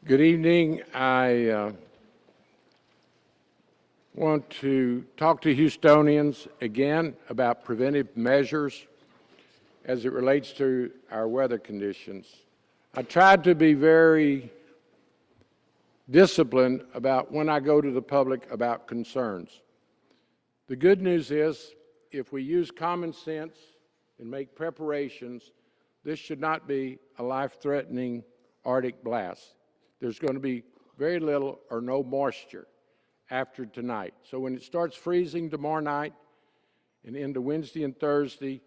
Good evening. I want to talk to Houstonians again about preventive measures as it relates to our weather conditions. I tried to be very disciplined about when I go to the public about concerns. The good news is, if we use common sense and make preparations, this should not be a life-threatening Arctic blast. There's going to be very little or no moisture after tonight. So when it starts freezing tomorrow night and into Wednesday and Thursday,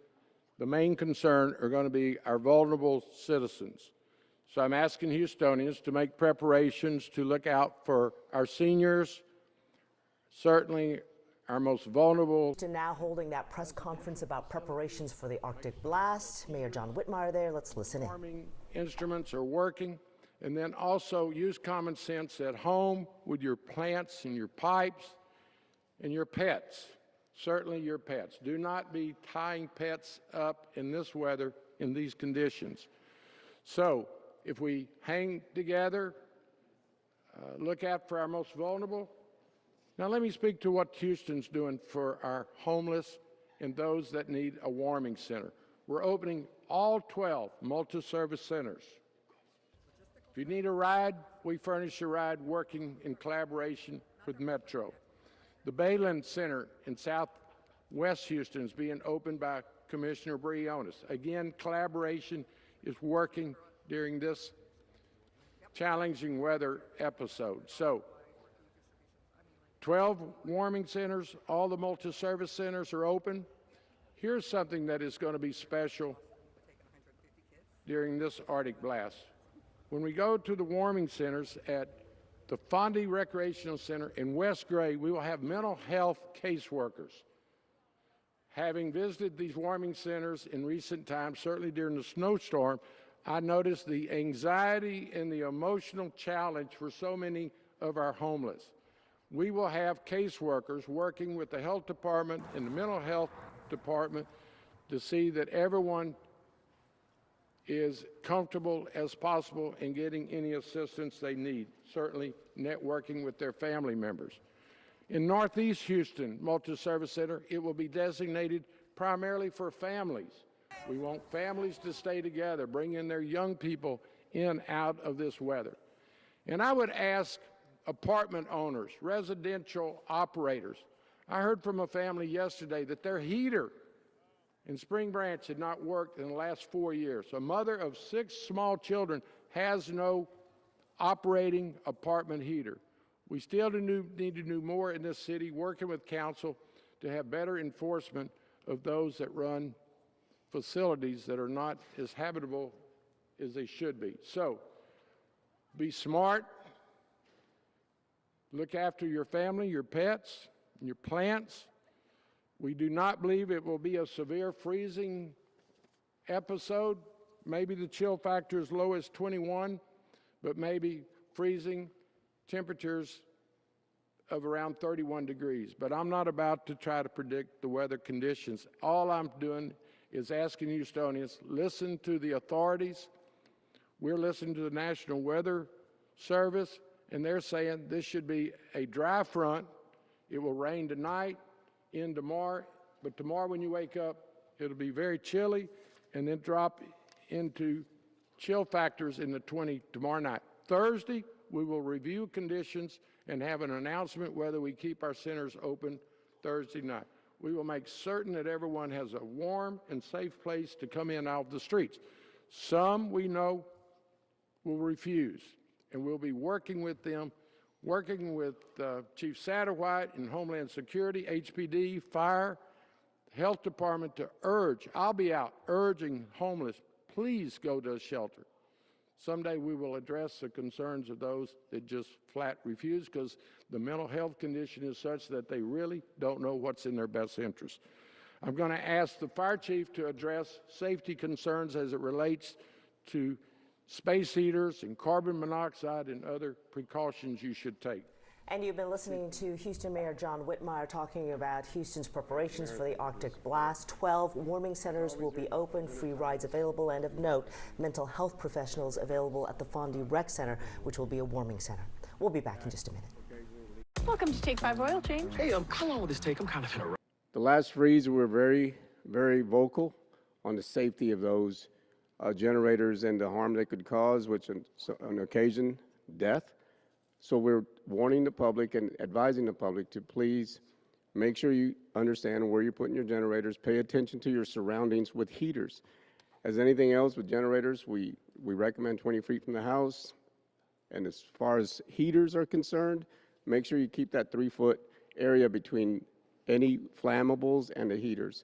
the main concern are going to be our vulnerable citizens. So I'm asking Houstonians to make preparations to look out for our seniors, certainly our most vulnerable. To now holding that press conference about preparations for the Arctic blast. Mayor John Whitmire there. Let's listen in. Farming instruments are working. And then also use common sense at home with your plants and your pipes and your pets. Certainly your pets. Do not be tying pets up in this weather, in these conditions. So if we hang together, look out for our most vulnerable. Now let me speak to what Houston's doing for our homeless and those that need a warming center. We're opening all 12 multi-service centers. If you need a ride, we furnish a ride working in collaboration with Metro. The Bayland Center in Southwest Houston is being opened by Commissioner Briones. Again, collaboration is working during this challenging weather episode. So, 12 warming centers, all the multi-service centers are open. Here's something that is going to be special during this Arctic blast. When we go to the warming centers at the Fondy Recreational Center in West Gray, we will have mental health caseworkers. Having visited these warming centers in recent times, certainly during the snowstorm, I noticed the anxiety and the emotional challenge for so many of our homeless. We will have caseworkers working with the health department and the mental health department to see that everyone is comfortable as possible in getting any assistance they need, certainly networking with their family members. In Northeast Houston Multi-Service Center, it will be designated primarily for families. We want families to stay together, bring in their young people in out of this weather. And I would ask apartment owners, residential operators. I heard from a family yesterday that their heater in Spring Branch had not worked in the last 4 years. A mother of 6 small children has no operating apartment heater. We still need to do more in this city, working with council to have better enforcement of those that run facilities that are not as habitable as they should be. So, be smart. Look after your family, your pets, your plants. We do not believe it will be a severe freezing episode. Maybe the chill factor as low as 21, but maybe freezing temperatures of around 31 degrees. But I'm not about to try to predict the weather conditions. All I'm doing is asking Houstonians, listen to the authorities. We're listening to the National Weather Service, and they're saying this should be a dry front. It will rain tonight, in tomorrow, but tomorrow when you wake up, it'll be very chilly and then drop into chill factors in the 20 tomorrow night. Thursday, we will review conditions and have an announcement whether we keep our centers open Thursday night. We will make certain that everyone has a warm and safe place to come in out of the streets. Some we know will refuse, and we'll be working with them, working with Chief Satterwhite in Homeland Security, HPD, Fire, Health Department to urge, I'll be out urging homeless, please go to a shelter. Someday we will address the concerns of those that just flat refuse because the mental health condition is such that they really don't know what's in their best interest. I'm going to ask the fire chief to address safety concerns as it relates to space heaters and carbon monoxide and other precautions you should take. And you've been listening to Houston Mayor John Whitmire talking about Houston's preparations for the Arctic blast. 12 warming centers will be open, free rides available, and of note, mental health professionals available at the Fondy Rec Center, which will be a warming center. We'll be back in just a minute. Welcome to Take 5 Oil Change. Hey, how long will this take? I'm kind of in a rush. The last freeze, we were very, very vocal on the safety of those generators and the harm they could cause, which on occasion, death. So we're warning the public and advising the public to please make sure you understand where you're putting your generators. Pay attention to your surroundings with heaters. As anything else with generators, we recommend 20 feet from the house. And as far as heaters are concerned, make sure you keep that 3-foot area between any flammables and the heaters.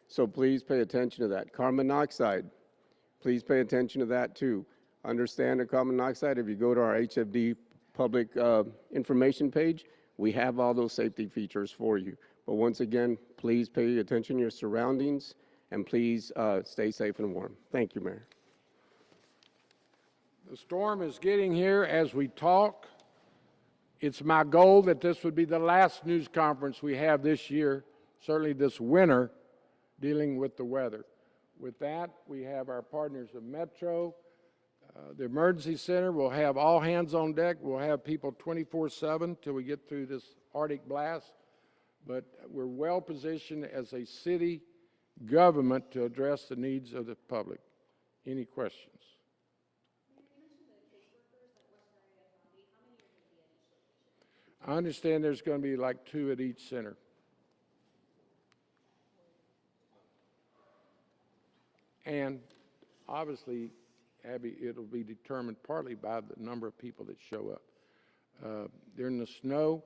So please pay attention to that. Carbon monoxide, please pay attention to that too. Understand the carbon monoxide, if you go to our HFD public information page, we have all those safety features for you. But once again, please pay attention to your surroundings and please stay safe and warm. Thank you, Mayor. The storm is getting here as we talk. It's my goal that this would be the last news conference we have this year, certainly this winter, dealing with the weather. With that, we have our partners of Metro, the Emergency Center. Will have all hands on deck. We'll have people 24/7 till we get through this Arctic blast. But we're well positioned as a city government to address the needs of the public. Any questions? I understand there's going to be like 2 at each center. And obviously, Abby, it'll be determined partly by the number of people that show up. During the snow,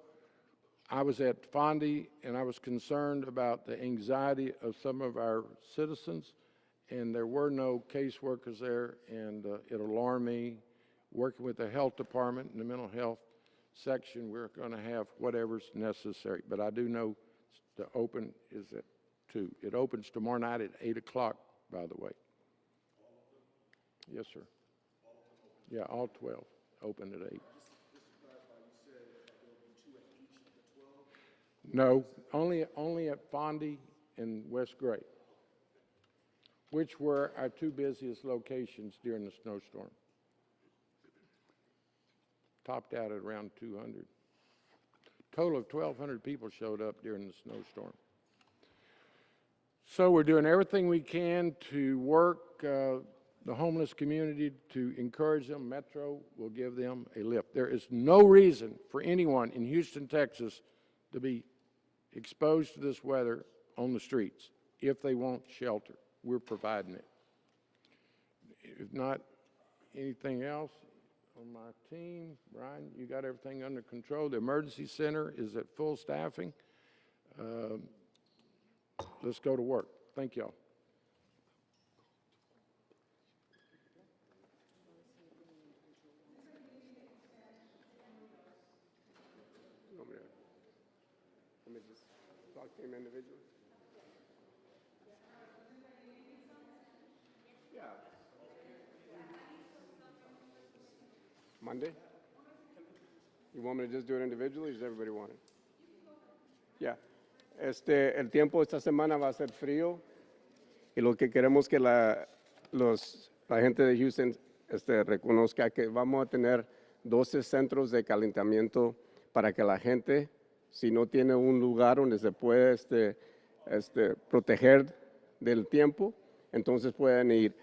I was at Fondy and I was concerned about the anxiety of some of our citizens, and there were no caseworkers there, and it alarmed me. Working with the health department and the mental health section, we're going to have whatever's necessary. But I do know the open is at 2. It opens tomorrow night at 8 o'clock, by the way. Yes, sir. Yeah, all 12 open at 8. No, only at Fondy and West Gray, which were our 2 busiest locations during the snowstorm. Topped out at around 200. Total of 1,200 people showed up during the snowstorm. So we're doing everything we can to work the homeless community to encourage them. Metro will give them a lift. There is no reason for anyone in Houston, Texas to be exposed to this weather on the streets if they want shelter. We're providing it. If not anything else on my team, Brian, you got everything under control. The emergency center is at full staffing. Let's go to work. Thank y'all. Let me just talk to him individually. Yeah. Monday? You want me to just do it individually, or does everybody want it? Yeah. El tiempo esta semana va a ser frío y lo que queremos que la gente de Houston reconozca que vamos a tener 12 centros de calentamiento para que la gente, si no tiene un lugar donde se puede proteger del tiempo, entonces pueden ir.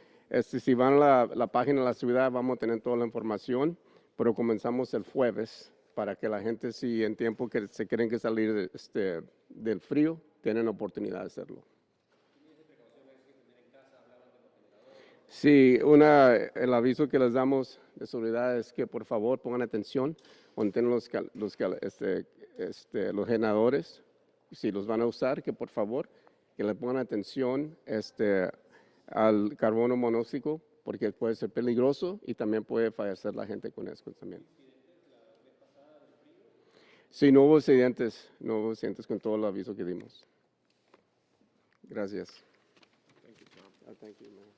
Si van a la página de la ciudad, vamos a tener toda la información, pero comenzamos el jueves para que la gente, si en tiempo que se quieren que salir del frío, tienen oportunidad de hacerlo. Sí, el aviso que les damos de seguridad es que por favor pongan atención, tienen los generadores, si los van a usar, que por favor que le pongan atención al carbono monóxido, porque puede ser peligroso y también puede fallecer la gente con eso también. Sí, no hubo accidentes con todo el aviso que dimos. Gracias. Thank you, Tom. Thank you, man.